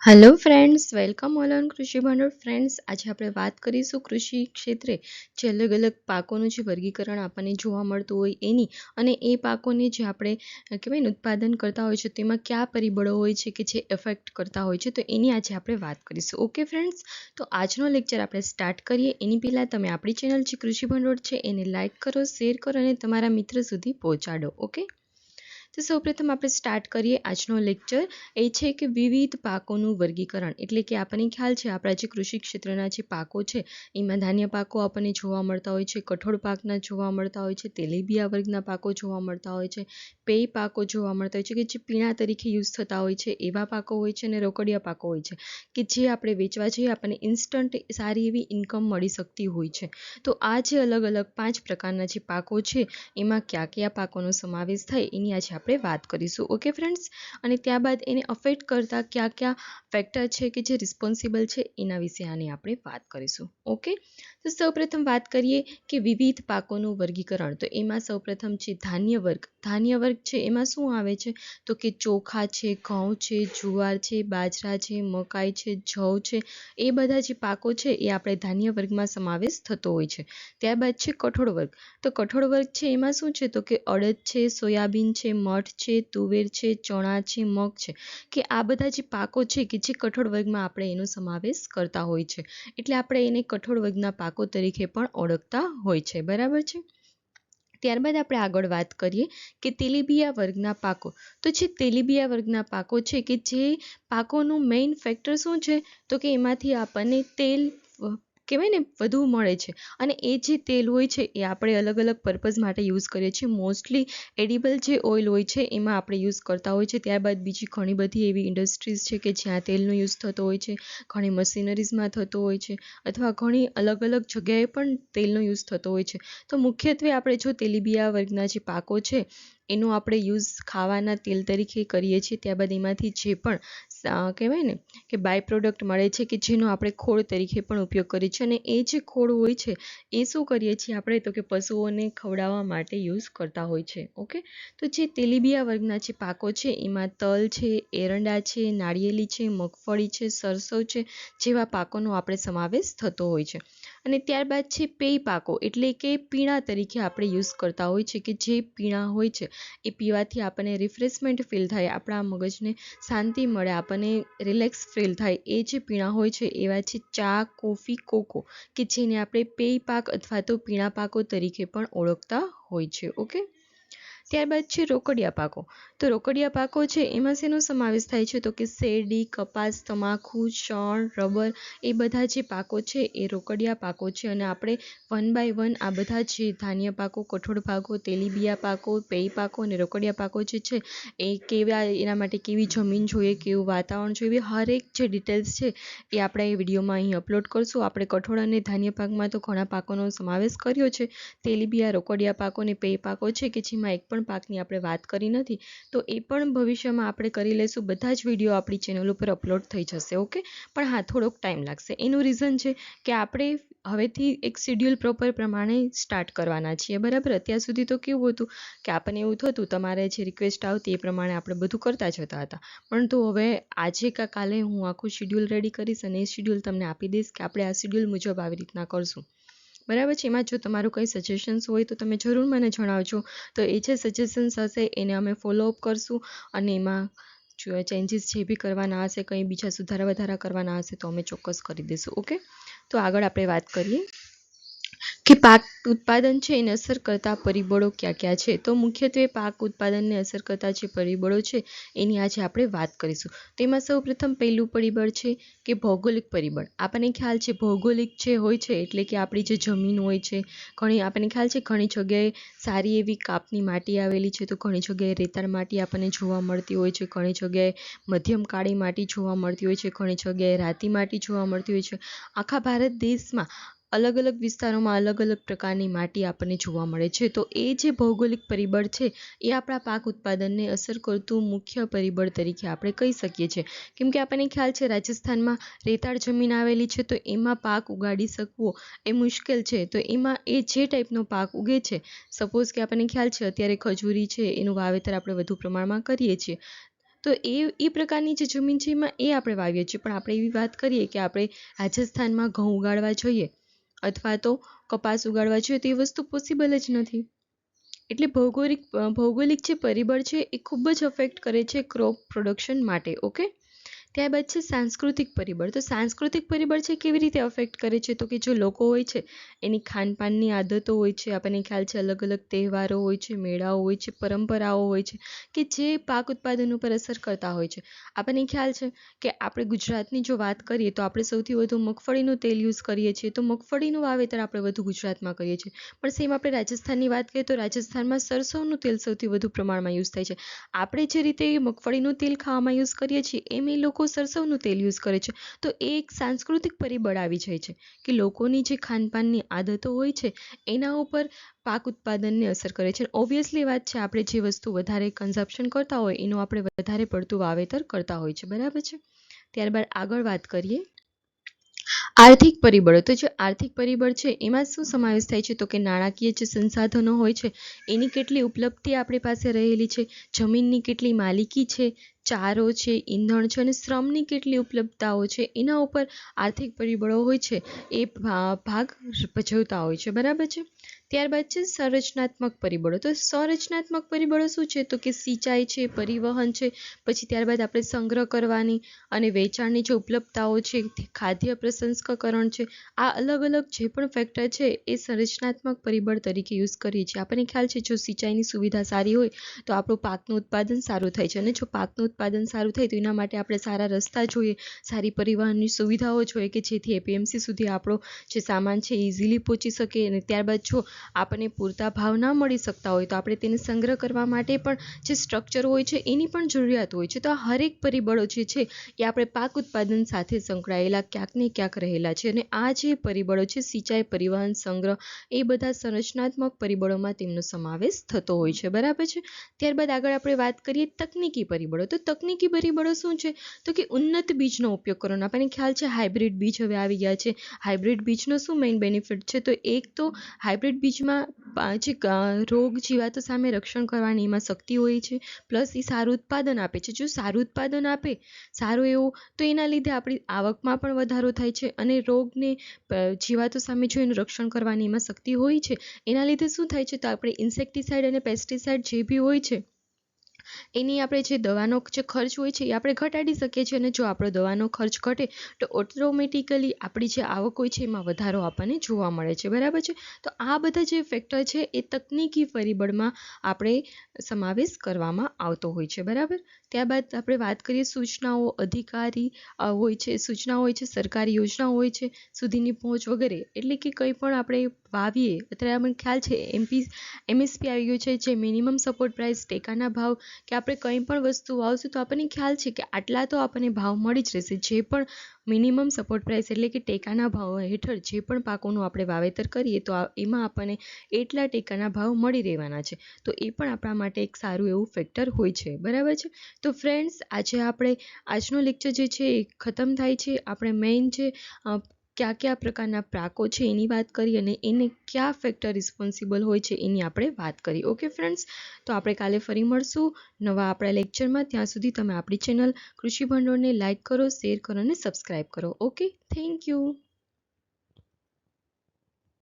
Hello friends, welcome all on કૃષિ ભંડોળ. Friends, આજે આપણે વાત કરીશું કૃષિ ક્ષેત્રે જે અલગ અલગ પાકોનું જે વર્ગીકરણ આપણને જોવા મળતું હોય એની, અને એ પાકોને જે આપણે કહેવાય ને ઉત્પાદન કરતા હોય છે તેમાં કયા પરિબળો હોય છે કે જે એફેક્ટ કરતા હોય છે, તો એની આજે આપણે વાત કરીશું. ઓકે ફ્રેન્ડ્સ, તો આજનો લેક્ચર આપણે સ્ટાર્ટ કરીએ એની પહેલાં તમે આપણી ચેનલ જે કૃષિ ભંડોળ છે એને લાઇક કરો, શેર કરો અને તમારા મિત્ર સુધી પહોંચાડો. ઓકે, તો સૌપ્રથમ આપણે સ્ટાર્ટ કરીએ આજનો લેક્ચર. એ છે કે વિવિધ પાકોનું વર્ગીકરણ, એટલે કે આપણને ખ્યાલ છે આપણા જે કૃષિ ક્ષેત્રના જે પાકો છે એમાં ધાન્ય પાકો આપણને જોવા મળતા હોય છે, કઠોળ પાકના જોવા મળતા હોય છે, તેલીબિયા વર્ગના પાકો જોવા મળતા હોય છે, પેય પાકો જોવા મળતા હોય છે કે જે પીણા તરીકે યુઝ થતા હોય છે એવા પાકો હોય છે, અને રોકડિયા પાકો હોય છે કે જે આપણે વેચવા જઈએ આપણને ઇન્સ્ટન્ટ સારી એવી ઇન્કમ મળી શકતી હોય છે. તો આ જે અલગ અલગ 5 પ્રકારના જે પાકો છે એમાં કયા કયા પાકોનો સમાવેશ થાય એની આજે આપણે વાત કરીશું. ઓકે ફ્રેન્ડ્સ, અને ત્યારબાદ એને અફેક્ટ કરતા કયા કયા ફેક્ટર છે કે જે રિસ્પોન્સિબલ છે એના વિશે આની આપણે વાત કરીશું. ઓકે, તો સૌપ્રથમ વાત કરીએ કે વિવિધ પાકોનું વર્ગીકરણ. તો એમાં સૌપ્રથમ છે ધાન્ય વર્ગ. ધાન્ય વર્ગ છે એમાં શું આવે છે તો કે ચોખા છે, ઘઉં છે, જુવાર છે, બાજરા છે, મકાઈ છે, જવ છે, એ બધા જે પાકો છે એ આપણે ધાન્ય વર્ગમાં સમાવેશ થતો હોય છે. ત્યારબાદ છે કઠોળ વર્ગ. તો કઠોળ વર્ગ છે એમાં શું છે તો કે અડદ છે, સોયાબીન છે, મઠ છે, તુવેર છે, ચણા છે, મગ છે, કે આ બધા જે પાકો છે કે જે કઠોળ વર્ગમાં આપણે એનો સમાવેશ કરતા હોય છે, એટલે આપણે એને કઠોળ વર્ગના પાકો તરીકે પણ ઓળખતા હોય છે. બરાબર છે. ત્યારબાદ આપણે આગળ વાત કરીએ કે તેલીબિયા વર્ગના પાકો. તો જે તેલીબિયા વર્ગના પાકો છે કે જે પાકોનું મેઇન ફેક્ટર શું છે તો કે એમાંથી આપણને તેલ કહેવાય ને વધુ મળે છે, અને એ જે તેલ હોય છે એ આપણે અલગ અલગ પર્પઝ માટે યુઝ કરીએ છીએ. મોસ્ટલી એડિબલ જે ઓઇલ હોય છે એમાં આપણે યુઝ કરતા હોય છે. ત્યારબાદ બીજી ઘણી બધી એવી ઇન્ડસ્ટ્રીઝ છે કે જ્યાં તેલનો યુઝ થતો હોય છે, ઘણી મશીનરીઝમાં થતો હોય છે, અથવા ઘણી અલગ અલગ જગ્યાએ પણ તેલનો યુઝ થતો હોય છે. તો મુખ્યત્વે આપણે જો તેલીબિયા વર્ગના જે પાકો છે એનો આપણે યુઝ ખાવાના તેલ તરીકે કરીએ છીએ. ત્યારબાદ એમાંથી જે પણ કહેવાય ને કે બાય પ્રોડક્ટ મળે છે કે જેનો આપણે ખોળ તરીકે પણ ઉપયોગ કરીએ છીએ, અને એ જે ખોળ હોય છે એ શું કરીએ છીએ આપણે તો કે પશુઓને ખવડાવવા માટે યુઝ કરતા હોય છે. ઓકે, તો જે તેલીબિયા વર્ગના જે પાકો છે એમાં તલ છે, એરંડા છે, નાળિયેરી છે, મગફળી છે, સરસવ છે જેવા પાકોનો આપણે સમાવેશ થતો હોય છે. અને ત્યારબાદ છે પેય પાકો, એટલે કે પીણા તરીકે આપણે યુઝ કરતા હોય છે કે જે પીણા હોય છે એ પીવાથી આપણને રિફ્રેશમેન્ટ ફીલ થાય, આપણા મગજને શાંતિ મળે, આપણને રિલેક્સ ફીલ થાય, એ જે પીણા હોય છે એવા છે ચા, કોફી, કોકો, કે જેને આપણે પેય પાક અથવા તો પીણા પાકો તરીકે પણ ઓળખતા હોય છે. ઓકે, ત્યારબાદ છે રોકડિયા પાકો. તો રોકડિયા પાકો છે એમાં શેનો સમાવેશ થાય છે તો કે શેરડી, કપાસ, તમાકુ, શણ, રબર, એ બધા જે પાકો છે એ રોકડિયા પાકો છે. અને આપણે વન બાય વન આ બધા જે ધાન્ય પાકો, કઠોળ પાકો, તેલીબિયા પાકો, પેય પાકો અને રોકડિયા પાકો જે છે એ કેવા, એના માટે કેવી જમીન જોઈએ, કેવું વાતાવરણ જોઈએ, હરેક જે ડિટેલ્સ છે એ આપણે એ વિડીયોમાં અહીં અપલોડ કરશું. આપણે કઠોળ અને ધાન્ય પાકમાં તો ઘણા પાકોનો સમાવેશ કર્યો છે. તેલીબિયા, રોકડિયા પાકો અને પેય પાકો છે કે જેમાં એક પણ પાકની આપણે વાત કરી નથી, તો એ પણ ભવિષ્યમાં આપણે કરી લઈશું. બધા જ વિડીયો આપણી ચેનલ ઉપર અપલોડ થઈ જશે. ઓકે, પણ હા, થોડોક ટાઈમ લાગશે. એનું રીઝન છે કે આપણે હવેથી એક શેડ્યુલ પ્રોપર પ્રમાણે સ્ટાર્ટ કરવાના છીએ. બરાબર, અત્યાર સુધી તો કેવું હતું કે આપણને એવું થતું તમારે જે રિક્વેસ્ટ આવતી એ પ્રમાણે આપણે બધું કરતા જતા હતા, પરંતુ હવે આજે કે કાલે હું આખું શેડ્યુલ રેડી કરીશ અને એ શેડ્યુલ તમને આપી દઈશ કે આપણે આ શેડ્યુલ મુજબ આવી રીતના કરશું. બરાબર છે. એમાં જો તમારું કંઈ સજેશન્સ હોય તો તમે જરૂર મને જણાવજો. તો એ જે સજેશન્સ હશે એને અમે ફોલોઅપ કરશું, અને એમાં જો ચેન્જીસ જે બી કરવાના હશે, કંઈ બીજા સુધારા વધારા કરવાના હશે તો અમે ચોક્કસ કરી દઈશું. ઓકે, તો આગળ આપણે વાત કરીએ કે પાક ઉત્પાદન છે એને અસર કરતા પરિબળો કયા કયા છે. તો મુખ્યત્વે પાક ઉત્પાદનને અસર કરતા જે પરિબળો છે એની આજે આપણે વાત કરીશું. તેમાં સૌપ્રથમ પહેલું પરિબળ છે કે ભૌગોલિક પરિબળ. આપણને ખ્યાલ છે ભૌગોલિક જે હોય છે એટલે કે આપણી જે જમીન હોય છે, ઘણી આપણને ખ્યાલ છે ઘણી જગ્યાએ સારી એવી કાપની માટી આવેલી છે, તો ઘણી જગ્યાએ રેતાળ માટી આપણને જોવા મળતી હોય છે, ઘણી જગ્યાએ મધ્યમ કાળી માટી જોવા મળતી હોય છે, ઘણી જગ્યાએ રાતી માટી જોવા મળતી હોય છે. આખા ભારત દેશમાં અલગ અલગ વિસ્તારોમાં અલગ અલગ પ્રકારની માટી આપણને જોવા મળે છે. તો એ જે ભૌગોલિક પરિબળ છે એ આપણા પાક ઉત્પાદનને અસર કરતું મુખ્ય પરિબળ તરીકે આપણે કહી શકીએ છીએ. કેમ કે આપણને ખ્યાલ છે રાજસ્થાનમાં રેતાળ જમીન આવેલી છે, તો એમાં પાક ઉગાડી શકવો એ મુશ્કેલ છે. તો એમાં એ જે ટાઈપનો પાક ઉગે છે, સપોઝ કે આપણને ખ્યાલ છે અત્યારે ખજૂરી છે એનું વાવેતર આપણે વધુ પ્રમાણમાં કરીએ છીએ, તો એ પ્રકારની જે જમીન છે એમાં એ આપણે વાવીએ છીએ. પણ આપણે એવી વાત કરીએ કે આપણે રાજસ્થાનમાં ઘઉં ઉગાડવા જોઈએ અથવા તો કપાસ ઉગાડવા જોઈએ તો એ વસ્તુ પોસિબલ જ નથી. એટલે ભૌગોલિક જે પરિબળ છે એ ખૂબ જ અફેક્ટ કરે છે ક્રોપ પ્રોડક્શન માટે. ઓકે, ત્યારબાદ છે સાંસ્કૃતિક પરિબળ. તો સાંસ્કૃતિક પરિબળ છે કેવી રીતે અફેક્ટ કરે છે? તો કે જો લોકો હોય છે એની ખાનપાનની આદતો હોય છે, આપણને ખ્યાલ છે અલગ અલગ તહેવારો હોય છે, મેળાઓ હોય છે, પરંપરાઓ હોય છે કે જે પાક ઉત્પાદન ઉપર અસર કરતા હોય છે. આપણને ખ્યાલ છે કે આપણે ગુજરાતની જો વાત કરીએ તો આપણે સૌથી વધુ મગફળીનું તેલ યુઝ કરીએ છીએ. તો મગફળીનું વાવેતર આપણે વધુ ગુજરાતમાં કરીએ છીએ. પણ સેમ આપણે રાજસ્થાનની વાત કરીએ તો રાજસ્થાનમાં સરસવનું તેલ સૌથી વધુ પ્રમાણમાં યુઝ થાય છે. આપણે જે રીતે મગફળીનું તેલ ખાવામાં યુઝ કરીએ છીએ એમ એ લોકો સરસવનું તેલ યુઝ કરે છે. તો એ એક સાંસ્કૃતિક પરિબળ આવી જાય છે કે લોકોની જે ખાનપાનની આદતો હોય છે એના ઉપર પાક ઉત્પાદનને અસર કરે છે. ઓબ્વિયસલી વાત છે, આપણે જે વસ્તુ વધારે કન્ઝપ્શન કરતા હોય એનું આપણે વધારે પડતું વાવેતર કરતા હોય છે. બરાબર છે. ત્યારબાદ આગળ વાત કરીએ આર્થિક પરિબળો. તો જે આર્થિક પરિબળ છે એમાં શું સમાવેશ થાય છે? તો કે નાણાકીય જે સંસાધનો હોય છે એની કેટલી ઉપલબ્ધિ આપણી પાસે રહેલી છે, જમીનની કેટલી માલિકી છે, ચારો છે, ઈંધણ છે અને શ્રમની કેટલી ઉપલબ્ધતાઓ છે, એના ઉપર આર્થિક પરિબળો હોય છે એ ભાગ ભજવતા હોય છે. બરાબર છે. ત્યારબાદ છે સંરચનાત્મક પરિબળો. તો સંરચનાત્મક પરિબળો શું છે? તો કે સિંચાઈ છે, પરિવહન છે, પછી ત્યારબાદ આપણે સંગ્રહ કરવાની અને વેચાણની જે ઉપલબ્ધતાઓ છે, ખાદ્ય પ્રસંસ્કરણ છે, આ અલગ અલગ જે પણ ફેક્ટર છે એ સંરચનાત્મક પરિબળ તરીકે યુઝ કરીએ છીએ. આપણને ખ્યાલ છે જો સિંચાઈની સુવિધા સારી હોય તો આપણું પાકનું ઉત્પાદન સારું થાય છે અને જો પાકનું ઉત્પાદન સારું થાય તો એના માટે આપણે સારા રસ્તા જોઈએ, સારી પરિવહનની સુવિધાઓ જોઈએ કે જેથી એપીએમસી સુધી આપણો જે સામાન છે ઇઝીલી પહોંચી શકે. અને ત્યારબાદ જો આપણને પૂરતા ભાવ ના મળી શકતા હોય તો આપણે તેને સંગ્રહ કરવા માટે પણ જે સ્ટ્રક્ચર હોય છે એની પણ જરૂરિયાત હોય છે. તો આ હરેક પરિબળો જે છે એ આપણે પાક ઉત્પાદન સાથે સંકળાયેલા ક્યાંક ને ક્યાંક રહેલા છે. અને આ જે પરિબળો છે સિંચાઈ, પરિવહન, સંગ્રહ એ બધા સંરચનાત્મક પરિબળોમાં તેમનો સમાવેશ થતો હોય છે. બરાબર છે. ત્યારબાદ આગળ આપણે વાત કરીએ તકનીકી પરિબળો. તો તકનીકી પરિબળો શું છે? તો કે ઉન્નત બીજનો ઉપયોગ કરવાનો. આપણને ખ્યાલ છે હાઇબ્રિડ બીજ હવે આવી ગયા છે. હાઇબ્રિડ બીજનો શું મેઇન બેનિફિટ છે? તો એક તો હાઇબ્રિડ બીજમાં જે રોગ જીવાતો સામે રક્ષણ કરવાની એમાં શક્તિ હોય છે, પ્લસ એ સારું ઉત્પાદન આપે છે. જો સારું ઉત્પાદન આપે સારું એવું તો એના લીધે આપણી આવકમાં પણ વધારો થાય છે અને રોગને જીવાતો સામે જો એનું રક્ષણ કરવાની એમાં શક્તિ હોય છે એના લીધે શું થાય છે? તો આપણે ઇન્સેક્ટિસાઇડ અને પેસ્ટિસાઇડ જે બી હોય છે એની આપણે જે દવાનો જે ખર્ચ હોય છે એ આપણે ઘટાડી શકીએ છીએ. અને જો આપણો દવાનો ખર્ચ ઘટે તો ઓટોમેટિકલી આપણી જે આવક હોય છે એમાં વધારો આપણને જોવા મળે છે. બરાબર છે. તો આ બધા જે ફેક્ટર છે એ તકનીકી પરિબળમાં આપણે સમાવેશ કરવામાં આવતો હોય છે. બરાબર. ત્યારબાદ આપણે વાત કરીએ સૂચનાઓ, અધિકારી હોય છે, સૂચનાઓ હોય છે, સરકારી યોજનાઓ હોય છે, સુધીની પહોંચ વગેરે. એટલે કે કંઈ પણ આપણે વાવીએ અત્યારે આપણને ખ્યાલ છે એમએસપી આવી ગયું છે, જે મિનિમમ સપોર્ટ પ્રાઇસ, ટેકાના ભાવ, કે આપણે કંઈ પણ વસ્તુ વાવશું તો આપણને ખ્યાલ છે કે આટલા તો આપણને ભાવ મળી જ રહેશે. જે પણ મિનિમમ સપોર્ટ પ્રાઇસ એટલે કે ટેકાના ભાવ હેઠળ જે પણ પાકોનું આપણે વાવેતર કરીએ તો એમાં આપણને એટલા ટેકાના ભાવ મળી રહેવાના છે. તો એ પણ આપણા માટે એક સારું એવું ફેક્ટર હોય છે. બરાબર છે. તો ફ્રેન્ડ્સ, આજે આપણે આજનો લેક્ચર જે છે એ ખતમ થાય છે. આપણે મેઇન જે કયા પ્રકારના પાકો છે એની વાત કરી અને એને કયા ફેક્ટર રિસ્પોન્સિબલ હોય છે એની આપણે વાત કરી. ઓકે ફ્રેન્ડ્સ, તો આપણે કાલે ફરી મળશું નવા આપણા લેક્ચરમાં. ત્યાં સુધી તમે આપણી ચેનલ કૃષિ ભંડોળને લાઇક કરો, શેર કરો અને સબસ્ક્રાઈબ કરો. Okay, thank you.